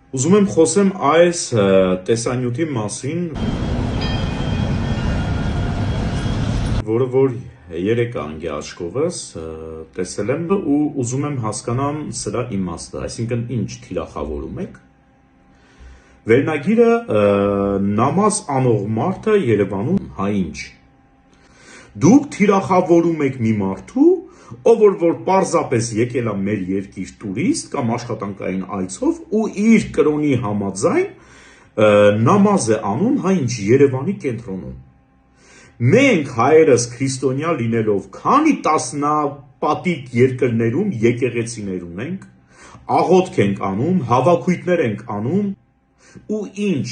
Ուզում եմ խոսեմ այս տեսանյութի մասին, որը որ երեք անգի աչքովս տեսել եմ ու ուզում եմ հասկանամ սրա իմաստը, այսինքն ինչ թիրախավորում եք։ Վերնագիրը նամազ անող մարդը Երևանում հա ինչ։ Դուք թիրախավորում եք մի մարդու, ով որ պարզապես եկել է մեր երկիր տուրիստ կամ աշխատանքային այցով ու իր կրոնի համաձայն նամազ է անում հա ինչ Երևանի կենտրոնում։ Մենք հայերս քրիստոնյա լինելով քանի տասնապատիկ երկրներում եկեղեցիներ ունենք, աղոթք ենք անում, հավաքույթներ ենք անում ու ինչ։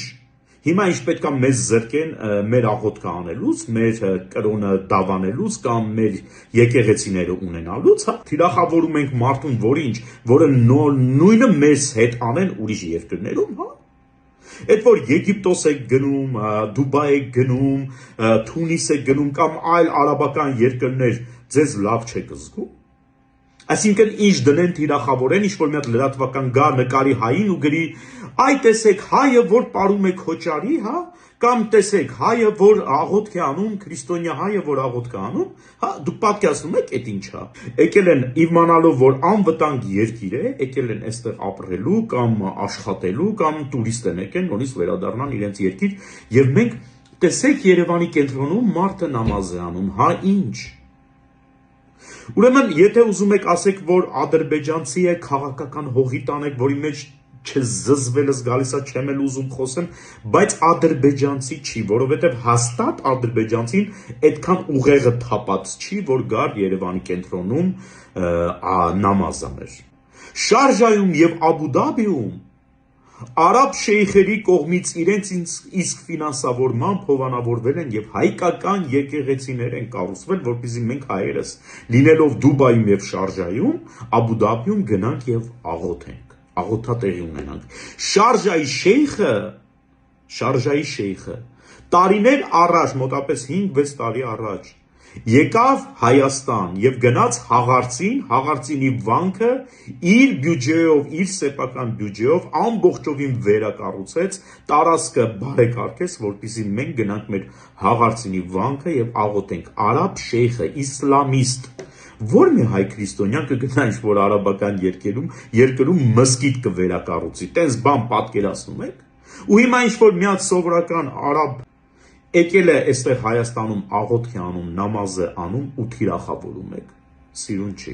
Հիմա ինչ պետքա մեզ զրկեն մեր աղոթքը անելուց, մեր կրոնը դավանելուց կամ մեր եկեղեցիները ունենալուց, հա, թիրախավորում ենք մարդուն, որ ինչ, որը նույնը մեզ հետ անեն ուրիշ երկրներում, հա։ Այդ որ Եգիպտոս եք գնում, Դուբայ եք գնում, Թունիս եք գնում կամ այլ արաբական երկրներ, ձեզ լավ չեք զգում։ Այսինքն ինչ դնեն թիրախավորեն, ինչ որ մի հատ լրատվական գա նկարի հային ու գրի, այ տեսեք հայը, որ պարում է քոճարի, հա, կամ տեսեք հայը, որ աղոթք է անում, քրիստոնյա հայը, որ աղոթք է անում, հա, դուք պատկերացնում եք այդ ինչա։ Եկել են իմանալով, որ անվտանգ երկիր է, եկել են այստեղ ապրելու կամ աշխատելու կամ տուրիստ են եկել, նորից վերադառնան իրենց երկիր, եւ մենք տեսեք Երևանի կենտրոնում մարդը նամազ է անում, հա ինչ։ Ուրեմն, եթե ուզում եք ասեք, որ ադրբեջանցի է, քաղաքական հողի տանեք, որի մեջ չզզվելս գալիս է, չեմ էլ ուզում խոսեմ, բայց ադրբեջանցի չի, որովհետև հաստատ ադրբեջանցին այդքան ուղեղը թափած չի, որ գար Երևանի կենտրոնում նամազ աներ։ Շարժայում եւ Աբու Դաբիում արաբ շեյխերի կողմից իրենց իսկ ֆինանսավորմամբ հովանավորվել են եւ հայկական եկեղեցիներ են կառուցվել, որպեսզի մենք հայերս լինելով Դուբայում եւ Շարժայում, Աբու Դաբիում գնանք եւ աղոթենք, աղոթատեղի ունենանք։ Շարժայի շեյխը տարիներ առաջ, մոտապես 5-6 տարի առաջ եկավ Հայաստան եւ գնաց Հաղարծինի վանքը իր բյուջեով, իր սեփական բյուջեով ամբողջովին վերակառուցեց, տարածքը բարեկարգեց, որպեսզի մենք գնանք մեր Հաղարծինի վանքը եւ աղոթենք։ Արաբ շեյխը, իսլամիստ, որ մի հայ քրիստոնյան կգնա ինչ-որ արաբական երկրում մզկիթ կվերակառուցի, տենց բան պատկերացնում եք։ Ու հիմա ինչ-որ մի հատ սովորական արաբ եկել է այստեղ Հայաստանում աղոթք է անում, նամազ է անում ու թիրախավորում եք, սիրուն չի։